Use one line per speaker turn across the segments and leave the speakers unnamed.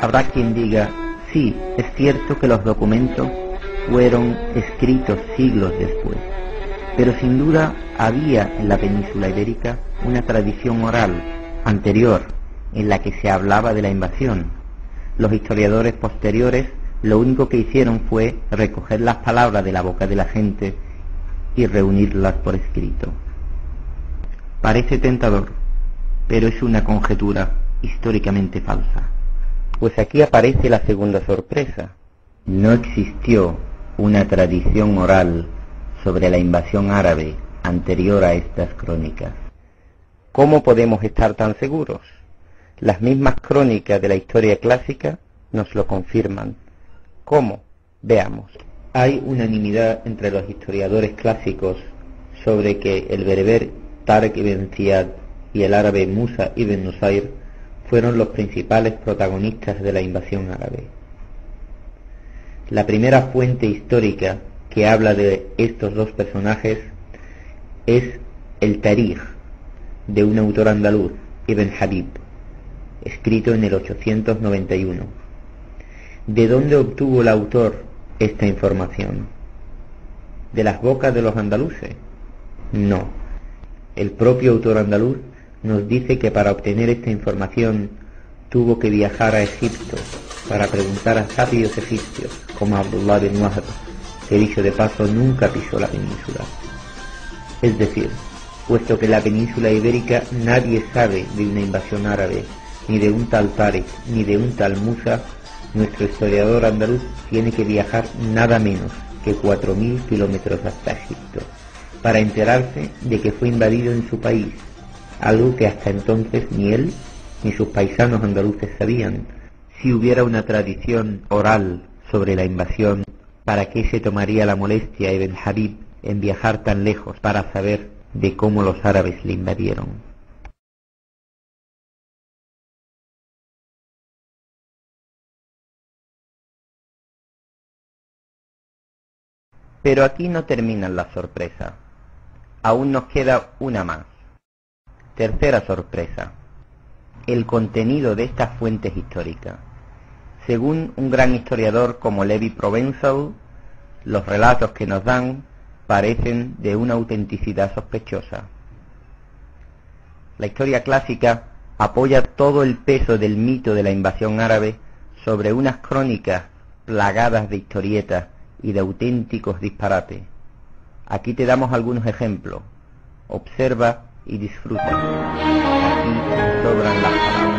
Habrá quien diga, sí, es cierto que los documentos fueron escritos siglos después, pero sin duda había en la península ibérica una tradición oral anterior en la que se hablaba de la invasión. Los historiadores posteriores lo único que hicieron fue recoger las palabras de la boca de la gente y reunirlas por escrito. Parece tentador, pero es una conjetura históricamente falsa. Pues aquí aparece la segunda sorpresa. No existió una tradición oral sobre la invasión árabe anterior a estas crónicas. ¿Cómo podemos estar tan seguros? Las mismas crónicas de la historia clásica nos lo confirman. ¿Cómo? Veamos. Hay unanimidad entre los historiadores clásicos sobre que el bereber Tariq ibn Ziyad y el árabe Musa ibn Nusayr fueron los principales protagonistas de la invasión árabe. La primera fuente histórica que habla de estos dos personajes es el Tarikh de un autor andaluz, Ibn Habib, escrito en el 891. ¿De dónde obtuvo el autor esta información? ¿De las bocas de los andaluces? No. El propio autor andaluz nos dice que para obtener esta información tuvo que viajar a Egipto para preguntar a sabios egipcios como Abdullah bin Wahb, que dicho de paso nunca pisó la península. Es decir, puesto que en la península ibérica nadie sabe de una invasión árabe, ni de un tal Tariq, ni de un tal Musa, nuestro historiador andaluz tiene que viajar nada menos que 4.000 kilómetros hasta Egipto para enterarse de que fue invadido en su país, algo que hasta entonces ni él ni sus paisanos andaluces sabían. Si hubiera una tradición oral sobre la invasión, ¿para qué se tomaría la molestia Ibn Habib en viajar tan lejos para saber de cómo los árabes le invadieron? Pero aquí no terminan las sorpresas. Aún nos queda una más. Tercera sorpresa. El contenido de estas fuentes históricas. Según un gran historiador como Levi Provençal, los relatos que nos dan parecen de una autenticidad sospechosa. La historia clásica apoya todo el peso del mito de la invasión árabe sobre unas crónicas plagadas de historietas y de auténticos disparates. Aquí te damos algunos ejemplos. Observa y disfruta. Aquí sobran las palabras.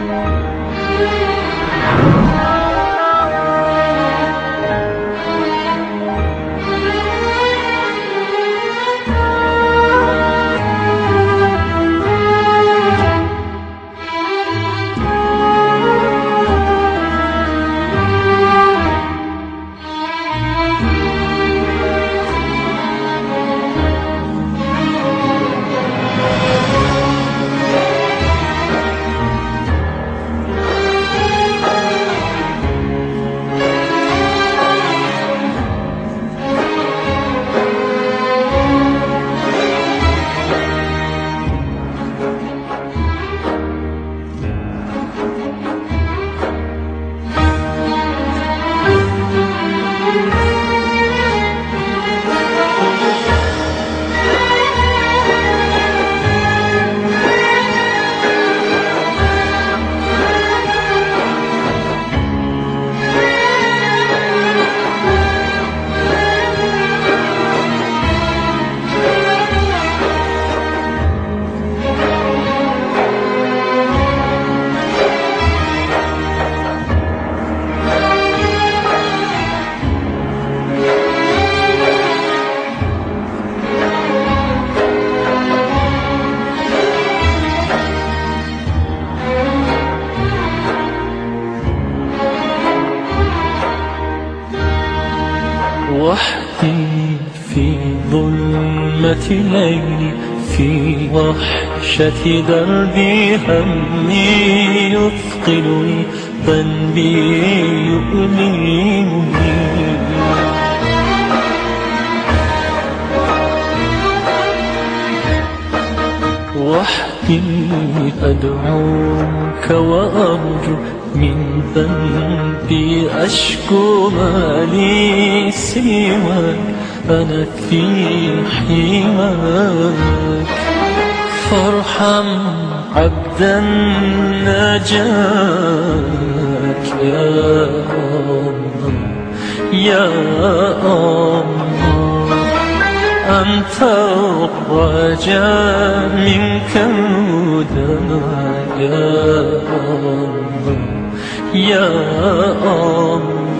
وحدي في ظلمة ليلي في وحشة دربي همي يثقلني ذنبي يؤلمني وحدي أدعوك وأرجو من ذنبي أشكو ما لي سواك أنا في حماك فارحم عبدا نجاك يا الله يا الله أنت الرجاء منك الهدى يا الله يا الله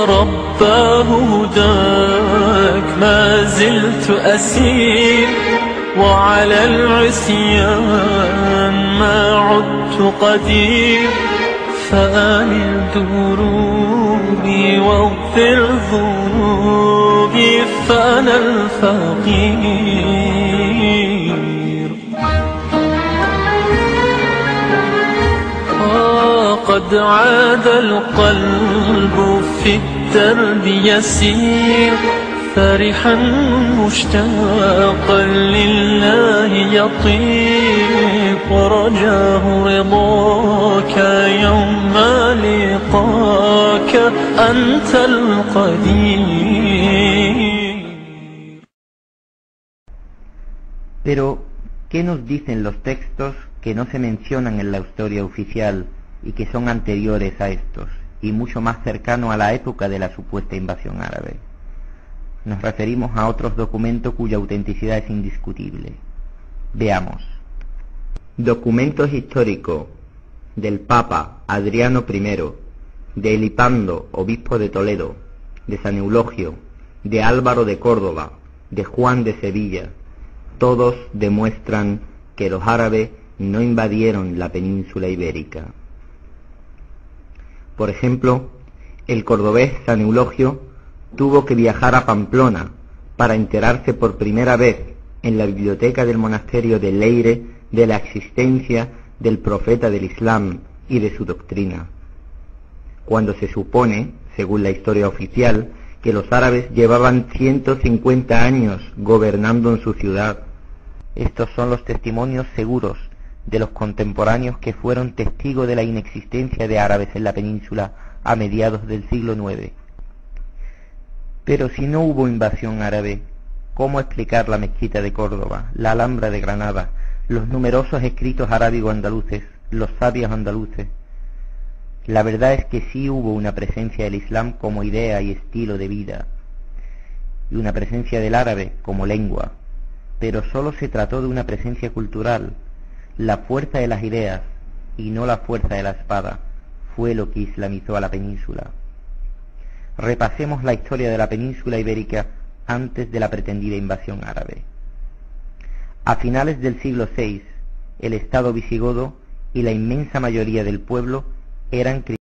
رب هداك ما زلت أسير وعلى العصيان ما عدت قدير فآمن دروبي واغفر ذنوبي فأنا الفقير قد عاد القلب في الدرب يسير فرحا مشتاقا لله يطير ورجاه رضاك يوم لقاك أنت القدير.
Pero, ¿qué nos dicen los textos que no se mencionan en la historia oficial y que son anteriores a estos, y mucho más cercanos a la época de la supuesta invasión árabe? Nos referimos a otros documentos cuya autenticidad es indiscutible. Veamos. Documentos históricos del Papa Adriano I, de Elipando, obispo de Toledo, de San Eulogio, de Álvaro de Córdoba, de Juan de Sevilla, todos demuestran que los árabes no invadieron la península ibérica. Por ejemplo, el cordobés San Eulogio tuvo que viajar a Pamplona para enterarse por primera vez en la biblioteca del monasterio de Leyre de la existencia del profeta del Islam y de su doctrina, cuando se supone, según la historia oficial, que los árabes llevaban 150 años gobernando en su ciudad. Estos son los testimonios seguros de los contemporáneos que fueron testigos de la inexistencia de árabes en la península a mediados del siglo IX. Pero si no hubo invasión árabe, ¿cómo explicar la mezquita de Córdoba, la Alhambra de Granada, los numerosos escritos arábigo-andaluces, los sabios andaluces? La verdad es que sí hubo una presencia del Islam como idea y estilo de vida, y una presencia del árabe como lengua, pero solo se trató de una presencia cultural. La fuerza de las ideas, y no la fuerza de la espada, fue lo que islamizó a la península. Repasemos la historia de la península ibérica antes de la pretendida invasión árabe. A finales del siglo VI, el estado visigodo y la inmensa mayoría del pueblo eran cristianos.